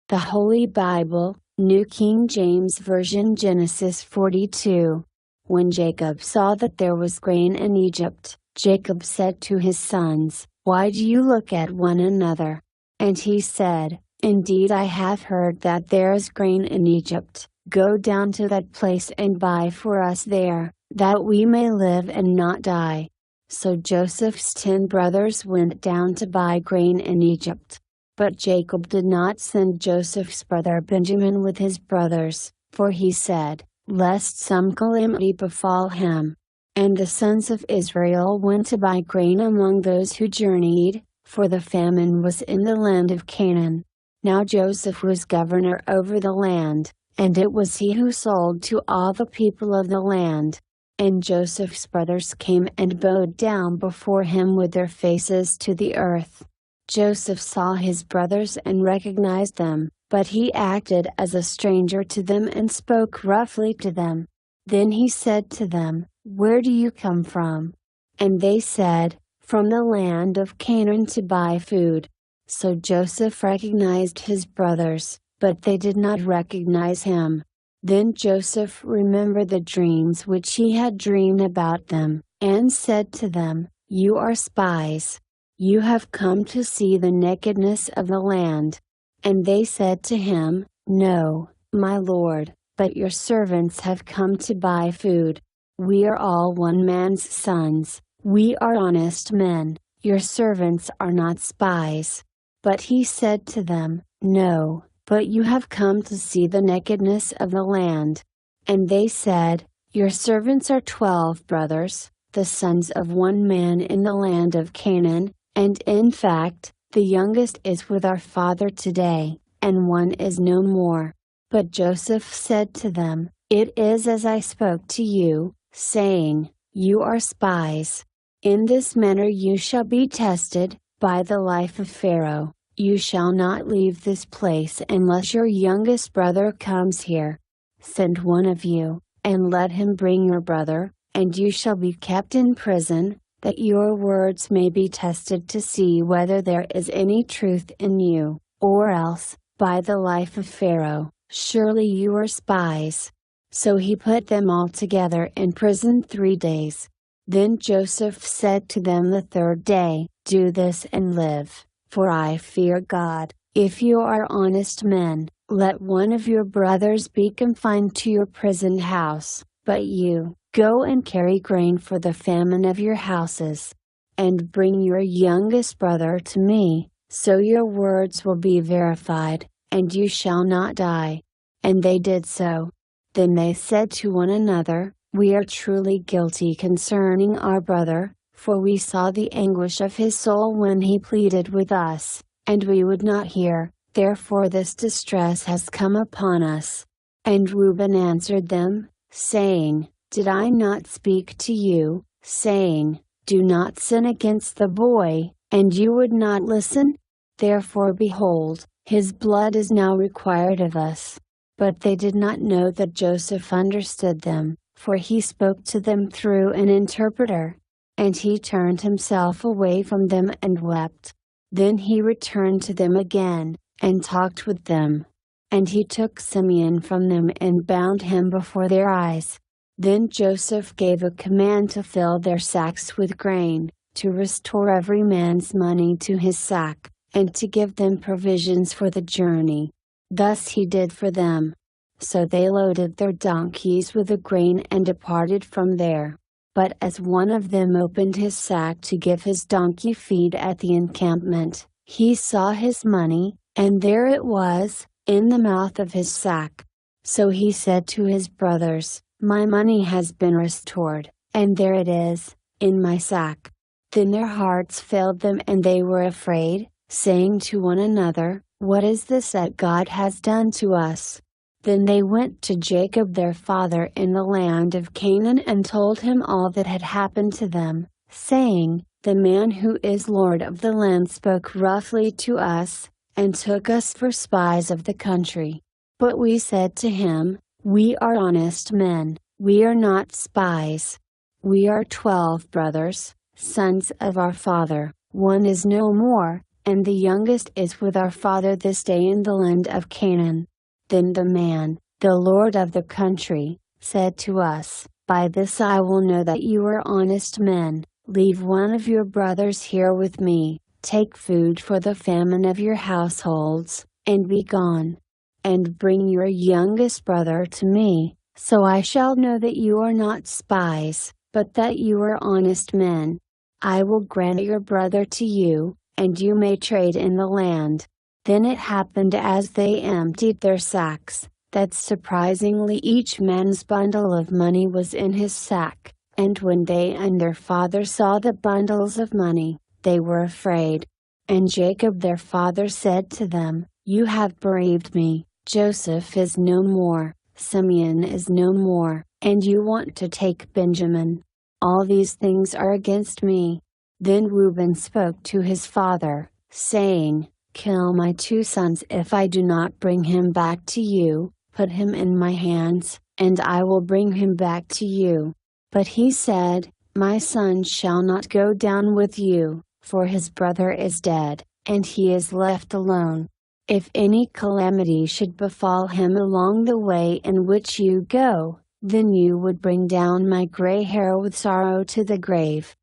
The Holy Bible, New King James Version, Genesis 42. When Jacob saw that there was grain in Egypt, Jacob said to his sons, "Why do you look at one another?" And he said, "Indeed I have heard that there is grain in Egypt. Go down to that place and buy for us there, that we may live and not die." So Joseph's 10 brothers went down to buy grain in Egypt. But Jacob did not send Joseph's brother Benjamin with his brothers, for he said, "Lest some calamity befall him." And the sons of Israel went to buy grain among those who journeyed, for the famine was in the land of Canaan. Now Joseph was governor over the land, and it was he who sold to all the people of the land. And Joseph's brothers came and bowed down before him with their faces to the earth. Joseph saw his brothers and recognized them, but he acted as a stranger to them and spoke roughly to them. Then he said to them, "Where do you come from?" And they said, "From the land of Canaan to buy food." So Joseph recognized his brothers, but they did not recognize him. Then Joseph remembered the dreams which he had dreamed about them, and said to them, "You are spies. You have come to see the nakedness of the land." And they said to him, "No, my lord, but your servants have come to buy food. We are all one man's sons, we are honest men, your servants are not spies." But he said to them, "No, but you have come to see the nakedness of the land." And they said, "Your servants are 12 brothers, the sons of one man in the land of Canaan, and in fact, the youngest is with our father today, and one is no more." But Joseph said to them, "It is as I spoke to you, saying, 'You are spies.' In this manner you shall be tested, by the life of Pharaoh. You shall not leave this place unless your youngest brother comes here. Send one of you, and let him bring your brother, and you shall be kept in prison, that your words may be tested to see whether there is any truth in you, or else, by the life of Pharaoh, surely you are spies." So he put them all together in prison 3 days. Then Joseph said to them the third day, "Do this and live, for I fear God. If you are honest men, let one of your brothers be confined to your prison house, but you, go and carry grain for the famine of your houses. And bring your youngest brother to me, so your words will be verified, and you shall not die." And they did so. Then they said to one another, "We are truly guilty concerning our brother, for we saw the anguish of his soul when he pleaded with us, and we would not hear, therefore this distress has come upon us." And Reuben answered them, saying, "Did I not speak to you, saying, 'Do not sin against the boy,' and you would not listen? Therefore behold, his blood is now required of us." But they did not know that Joseph understood them, for he spoke to them through an interpreter. And he turned himself away from them and wept. Then he returned to them again, and talked with them. And he took Simeon from them and bound him before their eyes. Then Joseph gave a command to fill their sacks with grain, to restore every man's money to his sack, and to give them provisions for the journey. Thus he did for them. So they loaded their donkeys with the grain and departed from there. But as one of them opened his sack to give his donkey feed at the encampment, he saw his money, and there it was, in the mouth of his sack. So he said to his brothers, "My money has been restored, and there it is, in my sack." Then their hearts failed them and they were afraid, saying to one another, "What is this that God has done to us?" Then they went to Jacob their father in the land of Canaan and told him all that had happened to them, saying, "The man who is lord of the land spoke roughly to us, and took us for spies of the country. But we said to him, 'We are honest men, we are not spies. We are 12 brothers, sons of our father, one is no more, and the youngest is with our father this day in the land of Canaan." Then the man, the lord of the country, said to us, "By this I will know that you are honest men. Leave one of your brothers here with me, take food for the famine of your households, and be gone. And bring your youngest brother to me, so I shall know that you are not spies, but that you are honest men. I will grant your brother to you, and you may trade in the land." Then it happened as they emptied their sacks, that surprisingly each man's bundle of money was in his sack, and when they and their father saw the bundles of money, they were afraid. And Jacob their father said to them, "You have bereaved me, Joseph is no more, Simeon is no more, and you want to take Benjamin. All these things are against me." Then Reuben spoke to his father, saying, "Kill my two sons if I do not bring him back to you, put him in my hands, and I will bring him back to you." But he said, "My son shall not go down with you, for his brother is dead, and he is left alone. If any calamity should befall him along the way in which you go, then you would bring down my gray hair with sorrow to the grave."